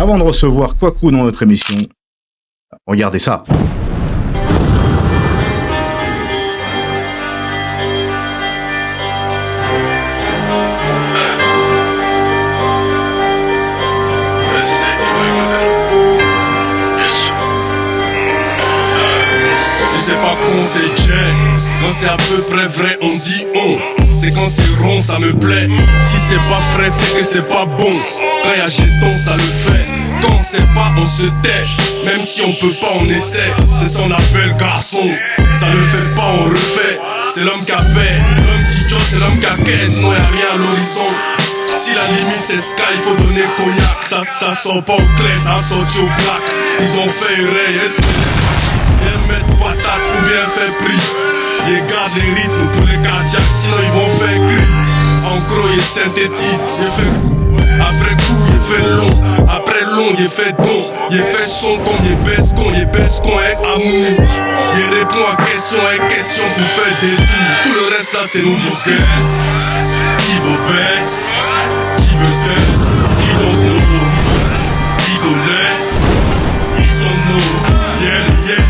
avant de recevoir Kwaku dans notre émission, regardez ça. C'est pas con, c'est Jay. Quand c'est à peu près vrai, on dit on. C'est quand c'est rond, ça me plaît. Si c'est pas frais, c'est que c'est pas bon. Quand y'a jeton, ça le fait. Quand on sait pas, on se tait. Même si on peut pas, on essaie. C'est ce qu'on appelle garçon. Ça le fait pas, on refait. C'est l'homme qui a paix. L'homme qui joue, c'est l'homme qui a caisse. Sinon y'a rien à l'horizon. Si la limite c'est Sky, il faut donner cognac. Ça sort pas au clair, ça a sorti au plaque. Ils ont fait erreur, yes. Bien mettre patate ou bien faire prise. Ils gardent les rythmes pour les cardiaques, sinon ils vont faire crise. En gros, ils synthétisent, ils fait coup. Après coup, ils fait long. Après long, ils fait don. Ils fait son comme ils baissent con est amour. Ils répondent à question pour faire des tours. Tout le reste là, c'est nous disquets. Qui veut baisse, qui veut test, qui don't know, qui veut laisse, ils sont nous, yeah, yes.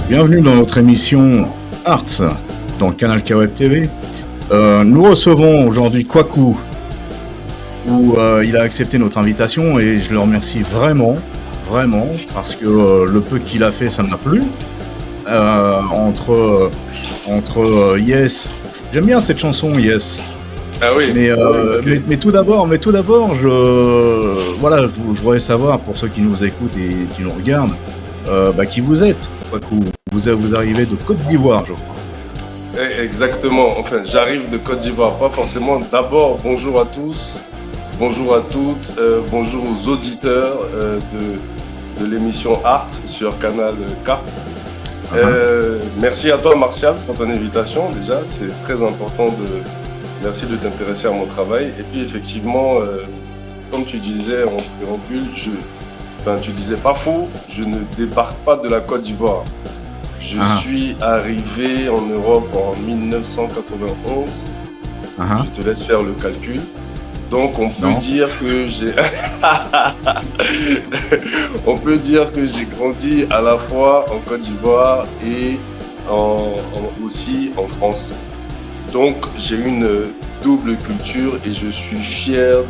Bienvenue dans notre émission Arts, dans le canal K-Web TV. Nous recevons aujourd'hui Kwaku, où il a accepté notre invitation et je le remercie vraiment, parce que le peu qu'il a fait, ça m'a plu. Entre Yes, j'aime bien cette chanson Yes. Ah oui. Mais tout d'abord, je voudrais savoir pour ceux qui nous écoutent et qui nous regardent, qui vous êtes, Kwaku. Vous arrivez de Côte d'Ivoire, je crois. Exactement, enfin j'arrive de Côte d'Ivoire, pas forcément. D'abord, bonjour à tous, bonjour à toutes, bonjour aux auditeurs de l'émission Art sur Canal K. Merci à toi Martial pour ton invitation, déjà c'est très important merci de t'intéresser à mon travail. Et puis effectivement, comme tu disais en préambule, tu disais pas faux, je ne débarque pas de la Côte d'Ivoire. Je suis arrivé en Europe en 1991. Je te laisse faire le calcul. Donc on peut dire que j'ai grandi à la fois en Côte d'Ivoire et aussi en France. Donc j'ai une double culture et je suis fier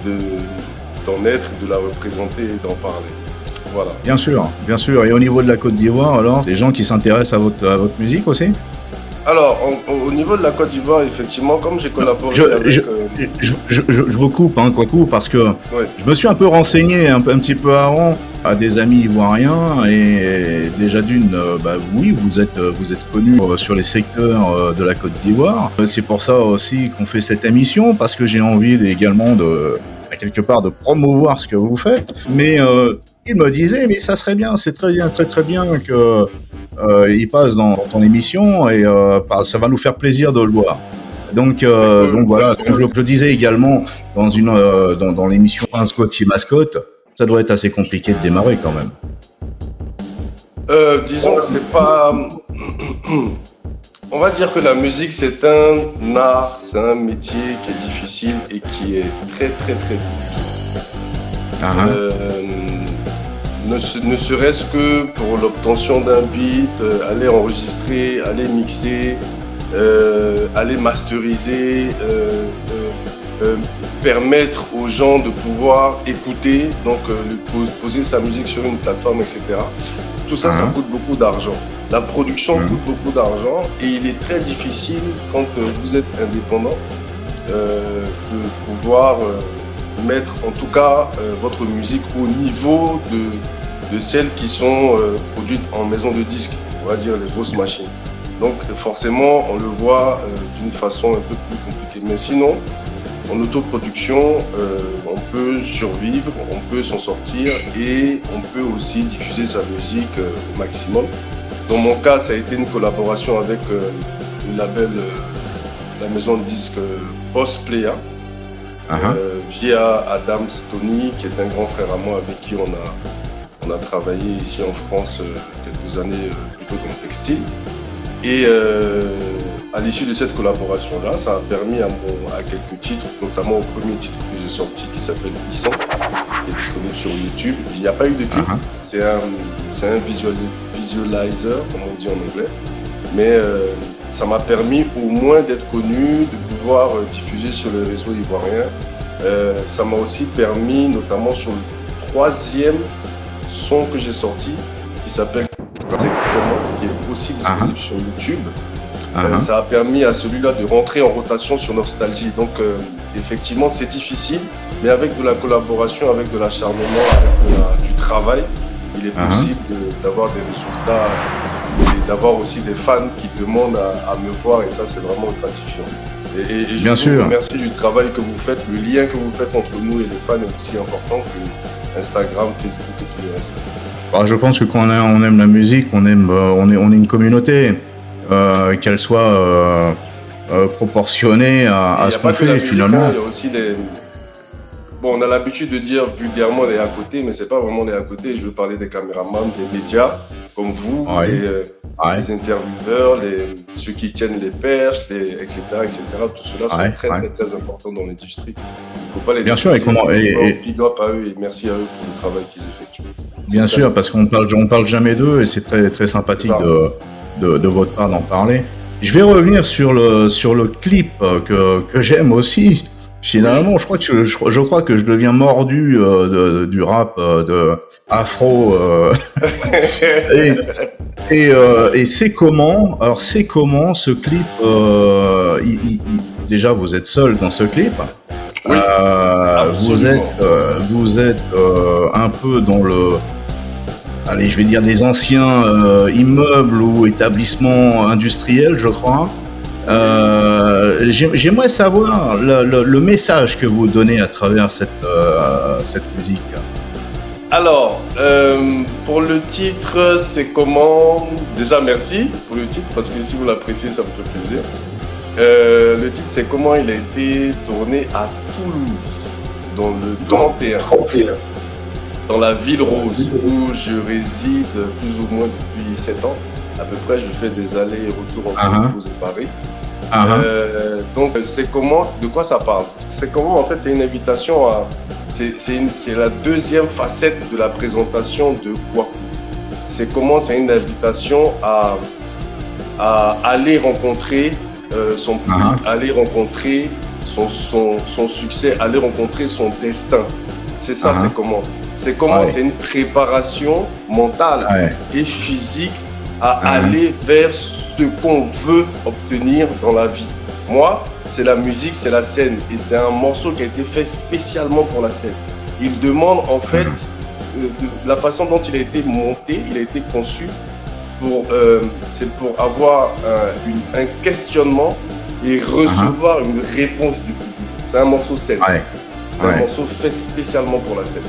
d'en être, de la représenter et d'en parler. Voilà. Bien sûr. Et au niveau de la Côte d'Ivoire, alors, des gens qui s'intéressent à votre musique aussi? Alors, au niveau de la Côte d'Ivoire, effectivement, comme j'ai collaboré avec... Je vous coupe, Kwaku, parce que je me suis un peu renseigné un petit peu avant à des amis ivoiriens et déjà d'une, oui, vous êtes connu sur les secteurs de la Côte d'Ivoire. C'est pour ça aussi qu'on fait cette émission, parce que j'ai envie également quelque part de promouvoir ce que vous faites. Mais il me disait, mais ça serait bien, c'est très bien que il passe dans ton émission et ça va nous faire plaisir de le voir. Donc voilà, je disais également dans l'émission Prince Gauthier Mascotte, ça doit être assez compliqué de démarrer quand même. Disons que c'est pas... On va dire que la musique c'est un art, c'est un métier qui est difficile et qui est très très très ne serait-ce que pour l'obtention d'un beat, aller enregistrer, aller mixer, aller masteriser, permettre aux gens de pouvoir écouter, donc poser sa musique sur une plateforme, etc. Tout ça, ça coûte beaucoup d'argent. La production coûte beaucoup d'argent et il est très difficile quand vous êtes indépendant de pouvoir mettre en tout cas votre musique au niveau de celles qui sont produites en maison de disques, on va dire les grosses machines. Donc forcément on le voit d'une façon un peu plus compliquée. Mais sinon, en autoproduction, on peut survivre, on peut s'en sortir et on peut aussi diffuser sa musique au maximum. Dans mon cas, ça a été une collaboration avec le label, la maison de disques Post Playa, via Adam Stoney, qui est un grand frère à moi avec qui on a travaillé ici en France quelques années plutôt dans le textile. Et à l'issue de cette collaboration-là, ça a permis à quelques titres, notamment au premier titre que j'ai sorti qui s'appelle Isson, qui est disponible sur YouTube. Il n'y a pas eu de clip, c'est un visualizer, comme on dit en anglais. Mais ça m'a permis au moins d'être connu, de pouvoir diffuser sur les réseaux ivoiriens. Ça m'a aussi permis, notamment sur le troisième son que j'ai sorti, qui s'appelle C'est comment, qui est aussi disponible sur YouTube. Ça a permis à celui-là de rentrer en rotation sur Nostalgie. Donc effectivement c'est difficile, mais avec de la collaboration, avec de l'acharnement, avec du travail, il est possible d'avoir des résultats et d'avoir aussi des fans qui demandent à me voir, et ça c'est vraiment gratifiant. Et je vous remercie du travail que vous faites. Le lien que vous faites entre nous et les fans est aussi important que Instagram, Facebook et tout le reste. Je pense que quand on aime la musique, on est une communauté, qu'elle soit proportionnée à ce qu'on fait finalement. Il y a aussi on a l'habitude de dire vulgairement les à côté, mais c'est pas vraiment les à côté. Je veux parler des caméramans, des médias comme vous, les intervieweurs, ceux qui tiennent les perches, etc. Tout cela sont très important dans l'industrie. Il ne faut pas les bien sûr, big up à eux et merci à eux pour le travail qu'ils effectuent. Bien sûr, parce qu'on parle jamais d'eux et c'est très, très sympathique de votre part d'en parler. Je vais revenir sur le clip que j'aime aussi. Finalement, je crois que je deviens mordu du rap de afro et c'est comment. Alors c'est comment ce clip. Déjà, vous êtes seul dans ce clip. Oui, vous êtes un peu dans je vais dire des anciens immeubles ou établissements industriels, je crois. J'aimerais savoir le message que vous donnez à travers cette musique. Alors, pour le titre, c'est comment. Déjà, merci pour le titre, parce que si vous l'appréciez, ça me fait plaisir. Le titre, c'est comment il a été tourné à Toulouse, dans le 31, dans la ville rose, où je réside plus ou moins depuis 7 ans. À peu près, je fais des allers-retours entre Toulouse et Paris. Donc, c'est comment, de quoi ça parle? C'est comment, en fait, c'est une invitation à. C'est la deuxième facette de la présentation de Kwaku. C'est comment, c'est une invitation à aller rencontrer son public, aller rencontrer son succès, aller rencontrer son destin. C'est ça, c'est comment. C'est comment, c'est une préparation mentale et physique à aller vers ce qu'on veut obtenir dans la vie. Moi, c'est la musique, c'est la scène, et c'est un morceau qui a été fait spécialement pour la scène. Il demande en fait la façon dont il a été monté, il a été conçu c'est pour avoir un questionnement et recevoir une réponse du public. C'est un morceau scène. C'est un morceau fait spécialement pour la scène.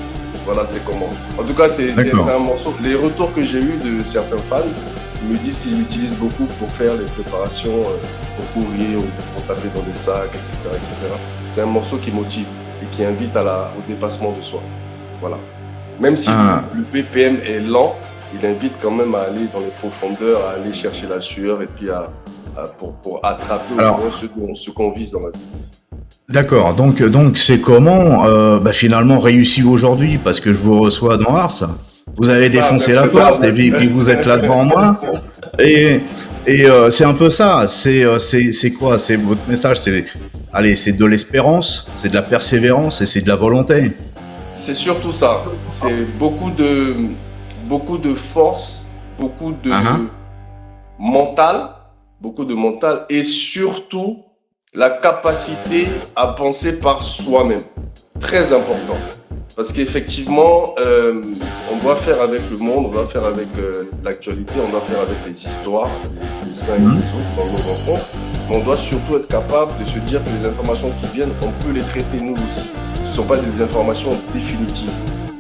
Voilà, c'est comment. En tout cas, c'est un morceau. Les retours que j'ai eus de certains fans me disent qu'ils l'utilisent beaucoup pour faire les préparations, pour courir, pour taper dans des sacs, etc. C'est un morceau qui motive et qui invite au dépassement de soi. Voilà. Même si le BPM est lent, il invite quand même à aller dans les profondeurs, à aller chercher la sueur et puis pour attraper au moins ce qu'on vise dans la vie. D'accord, donc c'est comment finalement réussi aujourd'hui, parce que je vous reçois dans Ars. Vous avez défoncé la porte et puis vous êtes là devant moi. Et c'est un peu ça. C'est quoi? C'est votre message? C'est de l'espérance, c'est de la persévérance et c'est de la volonté. C'est surtout ça. C'est beaucoup de force, beaucoup de mental et surtout la capacité à penser par soi-même. Très important. Parce qu'effectivement, on doit faire avec le monde, on doit faire avec l'actualité, on doit faire avec les histoires, les uns et les autres dans nos rencontres. Mais on doit surtout être capable de se dire que les informations qui viennent, on peut les traiter nous aussi. Ce ne sont pas des informations définitives.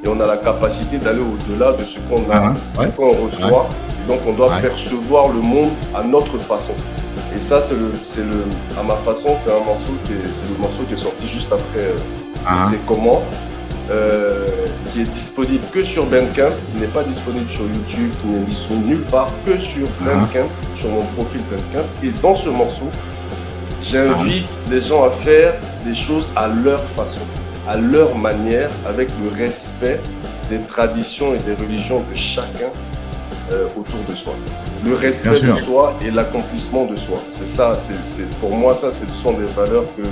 Et on a la capacité d'aller au-delà de ce qu'on a, ce qu'on reçoit. Et donc on doit percevoir le monde à notre façon. Et ça, à ma façon, c'est le morceau qui est sorti juste après C'est comment. qui est disponible que sur Bandcamp, qui n'est pas disponible sur YouTube, qui n'est disponible nulle part, que sur Bandcamp, sur mon profil Bandcamp. Et dans ce morceau, j'invite les gens à faire des choses à leur façon, à leur manière, avec le respect des traditions et des religions de chacun autour de soi. Le respect de soi et l'accomplissement de soi. C'est ça, pour moi, ça, ce sont des valeurs que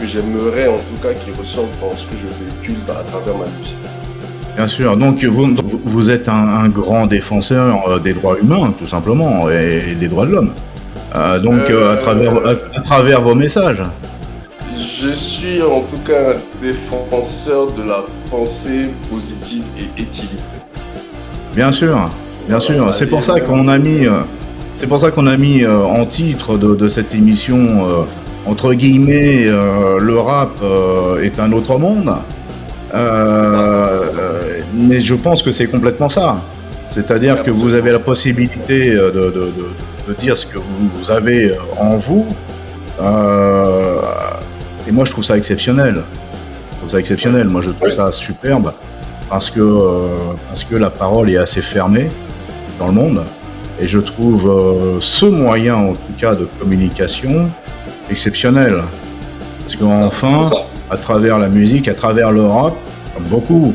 j'aimerais en tout cas qui ressortent dans ce que je véhicule à travers ma musique. Bien sûr, donc vous êtes un grand défenseur des droits humains, tout simplement, et des droits de l'homme. À travers vos messages. Je suis en tout cas un défenseur de la pensée positive et équilibrée. Bien sûr. C'est pour ça qu'on a mis en titre de cette émission entre guillemets le rap est un autre monde. Mais je pense que c'est complètement ça. C'est-à-dire que vous avez la possibilité de dire ce que vous avez en vous. Et moi, je trouve ça exceptionnel. Moi, je trouve ça superbe parce que la parole est assez fermée dans le monde. Et je trouve ce moyen, en tout cas, de communication exceptionnel. Parce qu'enfin, à travers la musique, à travers le rap, comme beaucoup,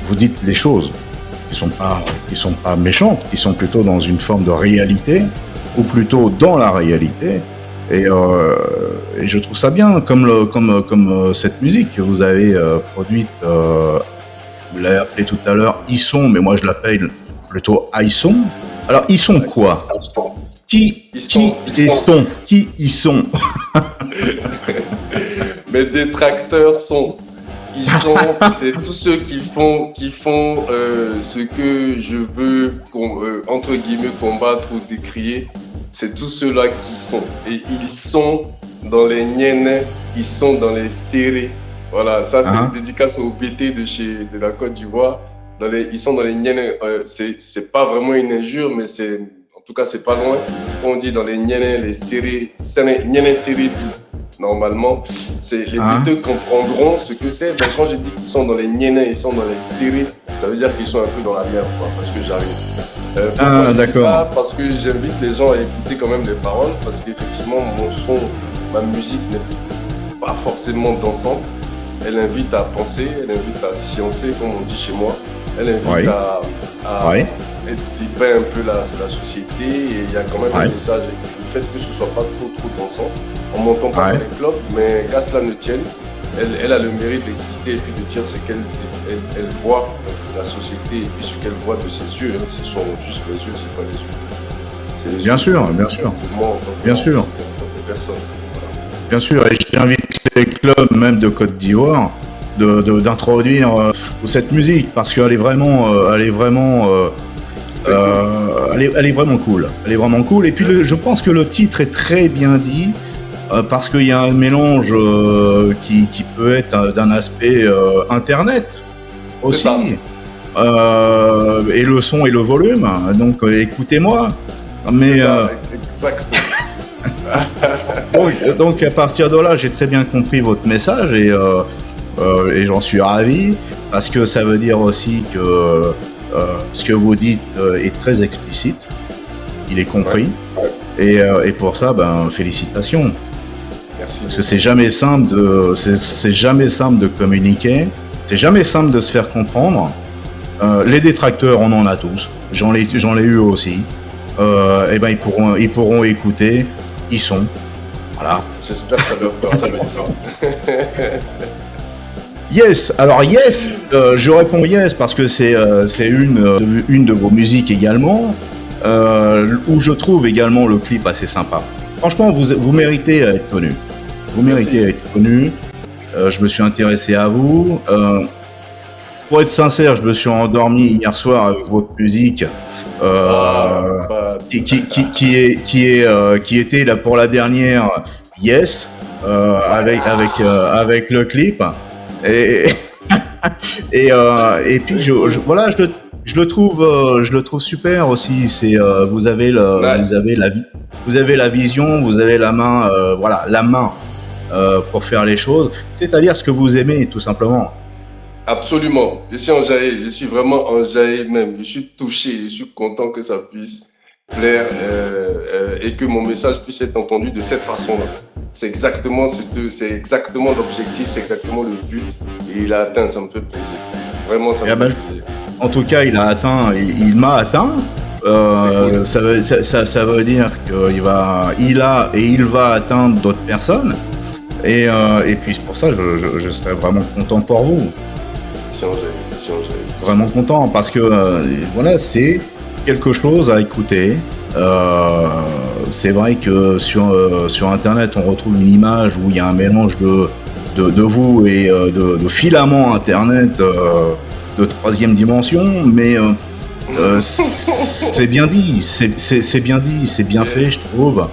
vous dites des choses qui sont pas méchantes, qui sont plutôt dans une forme de réalité, ou plutôt dans la réalité. Et je trouve ça bien, comme cette musique que vous avez produite, vous l'avez appelée tout à l'heure Isson, mais moi je l'appelle plutôt Aïsson. Alors ils sont quoi? Qui ils sont? Mes détracteurs c'est tous ceux qui font ce que je veux entre guillemets combattre ou décrier. C'est tous ceux-là qui sont. Et ils sont dans les Niénais, ils sont dans les Sérés. Voilà, ça c'est une dédicace au BT de la Côte d'Ivoire. Ils sont dans les Niénais. C'est pas vraiment une injure, mais en tout cas c'est pas loin. On dit dans les Niénais, les Sérés, Niénais Sérés tout. Normalement, les BT comprendront ce que c'est. Donc quand je dis qu'ils sont dans les Niénais, ils sont dans les Sérés, ça veut dire qu'ils sont un peu dans la merde, quoi, parce que j'arrive. D'accord. Ça parce que j'invite les gens à écouter quand même les paroles, parce qu'effectivement, ma musique n'est pas forcément dansante. Elle invite à penser, elle invite à sciencer, comme on dit chez moi. Elle invite à être dépeint un peu la société, et il y a quand même un message. Le fait que ce soit pas trop dansant, on m'entend pas dans les clubs, mais qu'à cela ne tienne, elle a le mérite d'exister et puis de dire ce qu'elle voit la société et puis ce qu'elle voit de ses yeux. Ce sont juste les yeux, c'est pas les yeux. C'est les bien yeux sûr. Bien sûr. Bien sûr, et j'invite les clubs même de Côte d'Ivoire d'introduire cette musique parce qu'elle est vraiment, elle est vraiment cool. Elle est vraiment cool. Et puis je pense que le titre est très bien dit. Parce qu'il y a un mélange qui peut être d'un aspect internet aussi, et le son et le volume. Donc écoutez-moi. Mais exactement. donc à partir de là, j'ai très bien compris votre message et j'en suis ravi parce que ça veut dire aussi que ce que vous dites est très explicite. Il est compris. Et pour ça, félicitations. Merci. Parce que c'est jamais simple de communiquer, c'est jamais simple de se faire comprendre. Les détracteurs, on en a tous. J'en ai eu aussi. Ils pourront écouter. Ils sont. Voilà. J'espère que ça leur fera plaisir. Yes. Alors yes, je réponds yes parce que c'est une de vos musiques également. Où je trouve également le clip assez sympa. Franchement, vous méritez à être connu. Vous méritez à être connu. Je me suis intéressé à vous. Pour être sincère, je me suis endormi hier soir avec votre musique, qui était là pour la dernière Yes, avec le clip. Et puis je le trouve super aussi. C'est vous avez la vision, vous avez la main, la main pour faire les choses, c'est-à-dire ce que vous aimez, tout simplement. Absolument. Je suis enjaillé, je suis vraiment enjaillé même. Je suis touché, je suis content que ça puisse plaire et que mon message puisse être entendu de cette façon-là. C'est exactement l'objectif, c'est exactement le but et il a atteint, ça me fait plaisir. Vraiment, ça me fait plaisir. En tout cas, il m'a atteint. Cool. Ça veut dire qu'il va atteindre d'autres personnes. Et puis c'est pour ça que je serais vraiment content pour vous. Si on Vraiment content parce que voilà, c'est quelque chose à écouter. C'est vrai que sur Internet, on retrouve une image où il y a un mélange de vous et de filaments Internet de troisième dimension, mais c'est bien dit, c'est bien dit, c'est bien fait, je trouve.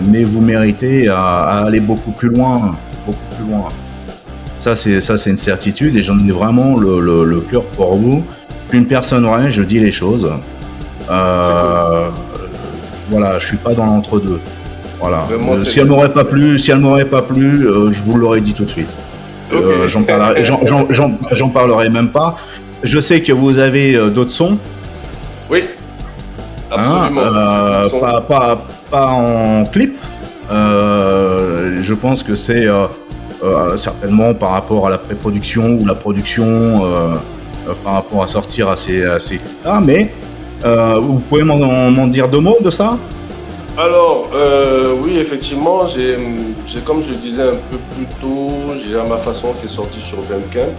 Mais vous méritez à aller beaucoup plus loin. Ça, c'est une certitude et j'en ai vraiment le cœur pour vous. Une personne vraie, je dis les choses. Voilà, je suis pas dans l'entre-deux. Voilà. Si elle m'aurait pas plu, je vous l'aurais dit tout de suite. Okay. J'en parlerai même pas. Je sais que vous avez d'autres sons. Oui. Absolument. Pas en clip. Je pense que c'est certainement par rapport à la pré-production ou la production, par rapport à sortir à ces clips-là. Mais vous pouvez m'en dire deux mots de ça? Alors, oui, effectivement, j'ai, comme je disais un peu plus tôt, j'ai Ma Façon qui est sorti sur Bandcamp.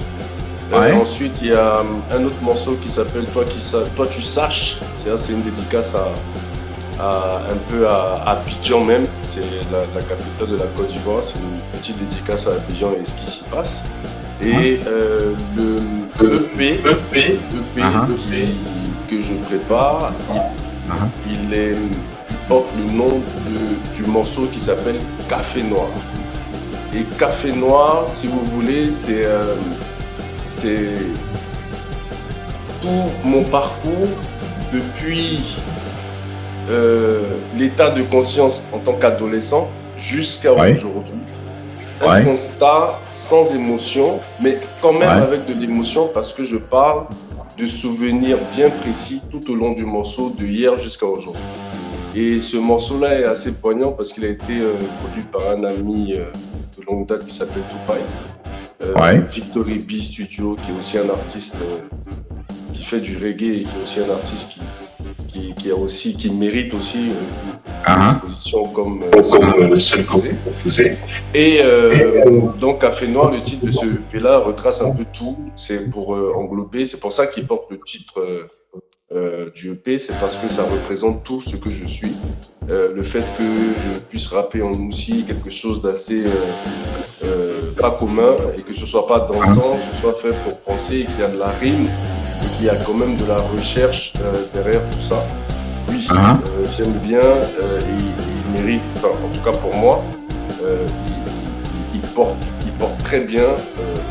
Ouais. Ensuite, il y a un autre morceau qui s'appelle Toi tu saches. C'est une dédicace un peu à Abidjan même. C'est la capitale de la Côte d'Ivoire. C'est une petite dédicace à Abidjan et ce qui s'y passe. Et le EP que je prépare, il porte le nom du morceau qui s'appelle Café Noir. Et Café Noir, si vous voulez, c'est tout mon parcours depuis l'état de conscience en tant qu'adolescent jusqu'à aujourd'hui. Un constat sans émotion, mais quand même avec de l'émotion parce que je parle de souvenirs bien précis tout au long du morceau, de hier jusqu'à aujourd'hui. Et ce morceau-là est assez poignant parce qu'il a été produit par un ami de longue date qui s'appelle Tupac. Victory B Studio, qui est aussi un artiste qui fait du reggae et qui est aussi un artiste qui mérite aussi une exposition comme celle que vous faisiez. Et donc Café Noir, le titre de ce EP-là retrace un peu tout, c'est pour englober, c'est pour ça qu'il porte le titre du EP, c'est parce que ça représente tout ce que je suis. Le fait que je puisse rapper en moussi, quelque chose d'assez pas commun, et que ce soit pas dansant, que ce soit fait pour penser, et qu'il y a de la rime, et qu'il y a quand même de la recherche derrière tout ça. Oui, j'aime bien, et il mérite, enfin, en tout cas pour moi, il porte très bien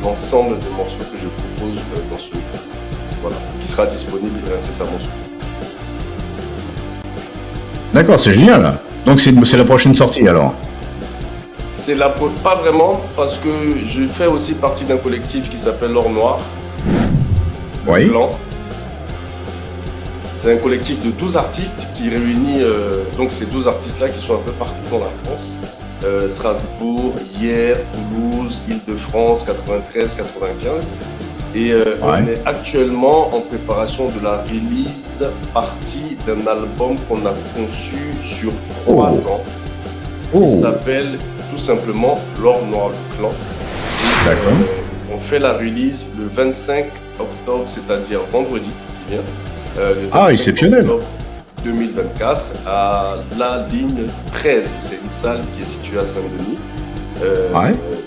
l'ensemble des morceaux que je propose dans ce EP. Voilà, qui sera disponible incessamment. D'accord, c'est génial. Donc c'est la prochaine sortie alors. Pas vraiment, parce que je fais aussi partie d'un collectif qui s'appelle L'Or Noir. Blanc. C'est un collectif de 12 artistes qui réunit donc ces 12 artistes-là qui sont un peu partout dans la France. Strasbourg, Hyères, Toulouse, Île-de-France, 93, 95. Et on est actuellement en préparation de la release partie d'un album qu'on a conçu sur 3 ans. Qui s'appelle tout simplement L'Or Noir, le clan. D'accord. On fait la release le 25 octobre, c'est-à-dire vendredi qui vient. Exceptionnel. 2024 à la ligne 13. C'est une salle qui est située à Saint-Denis.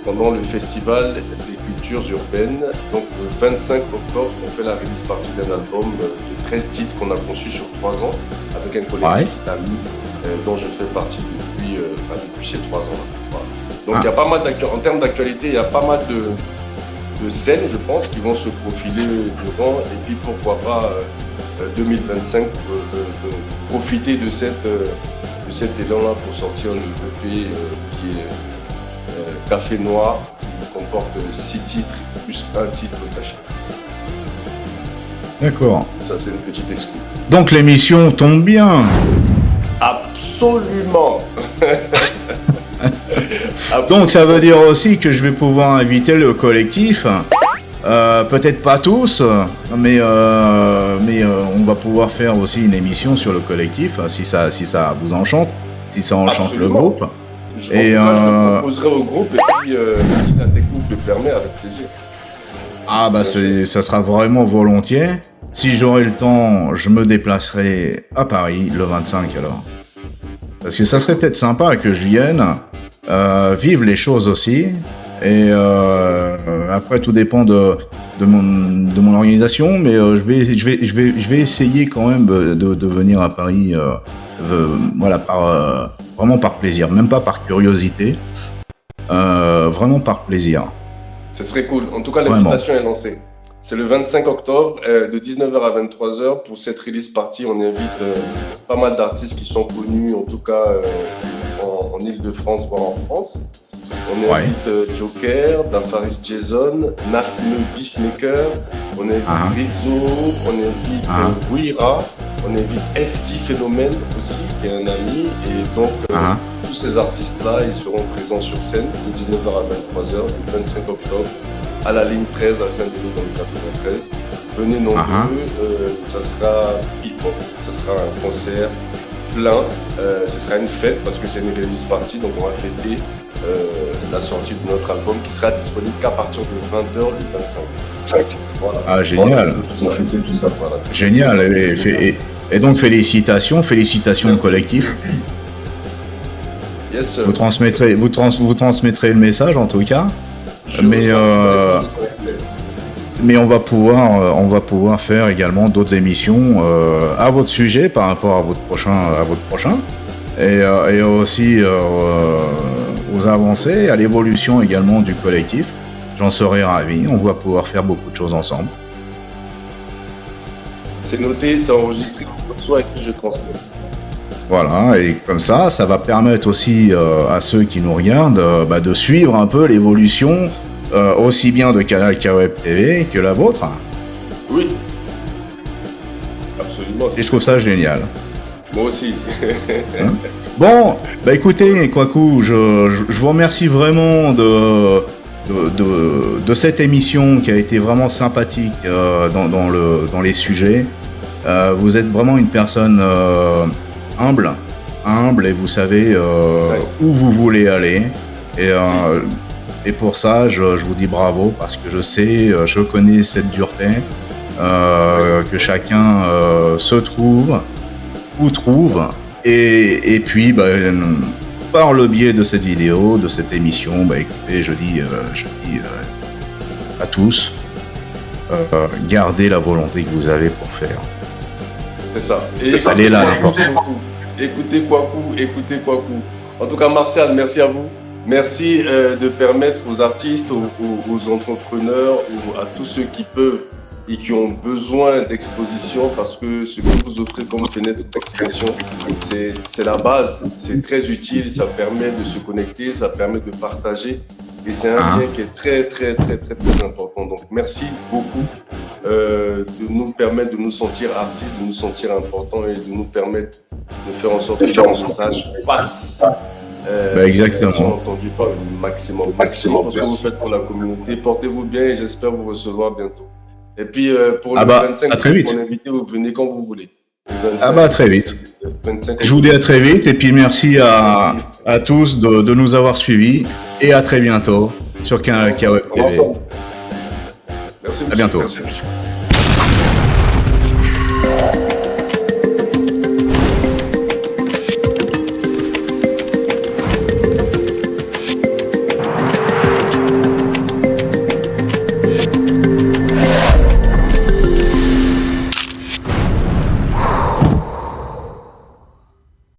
Pendant le festival des cultures urbaines. Donc le 25 octobre, on fait la release partie d'un album de 13 titres qu'on a conçu sur 3 ans avec un collectif d'amis dont je fais partie depuis ces 3 ans-là. Voilà. Donc il y a pas mal en termes d'actualité, il y a pas mal de scènes, je pense, qui vont se profiler durant, et puis pourquoi pas 2025 profiter de cette de cet élan-là pour sortir le EP qui est Café Noir, qui comporte 6 titres plus un titre caché. D'accord. Ça, c'est une petite excuse. Donc l'émission tombe bien. Absolument. Donc ça veut dire aussi que je vais pouvoir inviter le collectif. Peut-être pas tous, mais on va pouvoir faire aussi une émission sur le collectif, si ça vous enchante, si ça enchante le groupe. Je le proposerai au groupe et puis si la technique le permet, avec plaisir. Ah bah ça sera vraiment volontiers. Si j'aurai le temps, je me déplacerai à Paris le 25 alors. Parce que ça serait peut-être sympa que je vienne, vivre les choses aussi. Et après tout dépend de mon organisation, mais je vais essayer quand même de venir à Paris, voilà, vraiment par plaisir, même pas par curiosité, vraiment par plaisir. Ce serait cool. En tout cas, l'invitation est lancée. C'est le 25 octobre, de 19h à 23h. Pour cette release party, on invite pas mal d'artistes qui sont connus, en tout cas en Ile-de-France, voire en France. On invite Joker, Dafaris Jason, Nasme Beefmaker, on invite Rizzo, on invite Wira, on invite FT Phénomène aussi, qui est un ami. Et donc, tous ces artistes-là, ils seront présents sur scène de 19h à 23h, le 25 octobre, à la ligne 13 à Saint-Denis dans le 93. Venez nombreux, ça sera hip-hop, ça sera un concert plein, ce sera une fête parce que c'est une release party, donc on va fêter la sortie de notre album qui sera disponible qu'à partir de 20h le 25. Voilà. Ah, génial. Voilà, tout ça, voilà. Génial. Et donc félicitations au collectif. Yes, vous transmettrez le message en tout cas. Mais on va pouvoir faire également d'autres émissions à votre sujet par rapport à votre prochain et aussi aux avancées, à l'évolution également du collectif. J'en serais ravi. On va pouvoir faire beaucoup de choses ensemble. C'est noté, c'est enregistré. Soit avec qui je transmets. Voilà, et comme ça va permettre aussi à ceux qui nous regardent de suivre un peu l'évolution aussi bien de Canal K-Web TV que la vôtre. Oui, absolument. Et je trouve ça génial. Moi aussi. Bon, écoutez, Kwaku, je vous remercie vraiment de cette émission qui a été vraiment sympathique dans les sujets. Vous êtes vraiment une personne humble et vous savez où vous voulez aller. Et pour ça, je vous dis bravo parce que je connais cette dureté que chacun se trouve ou trouve. Et puis, par le biais de cette vidéo, de cette émission, écoutez, je dis à tous, gardez la volonté que vous avez pour faire. C'est ça. Elle est là, l'important. Écoutez Kwaku. En tout cas, Martial, merci à vous. Merci de permettre aux artistes, aux entrepreneurs, à tous ceux qui peuvent et qui ont besoin d'exposition, parce que ce que vous offrez comme fenêtre d'expression, c'est la base, c'est très utile, ça permet de se connecter, ça permet de partager, et c'est un lien qui est très, très, très, très, très important. Donc, merci beaucoup de nous permettre de nous sentir artistes, de nous sentir importants et de nous permettre de faire en sorte que le message passe. Exactement. Entendu par le maximum parce que vous faites pour la communauté. Portez-vous bien et j'espère vous recevoir bientôt. Et puis pour le 25, à très vite. Pour inviter, vous venez quand vous voulez. 25, à très vite. 25, je vous dis à très vite et puis merci à tous de nous avoir suivis et à très bientôt sur K-Web TV. Merci. À bientôt. Merci.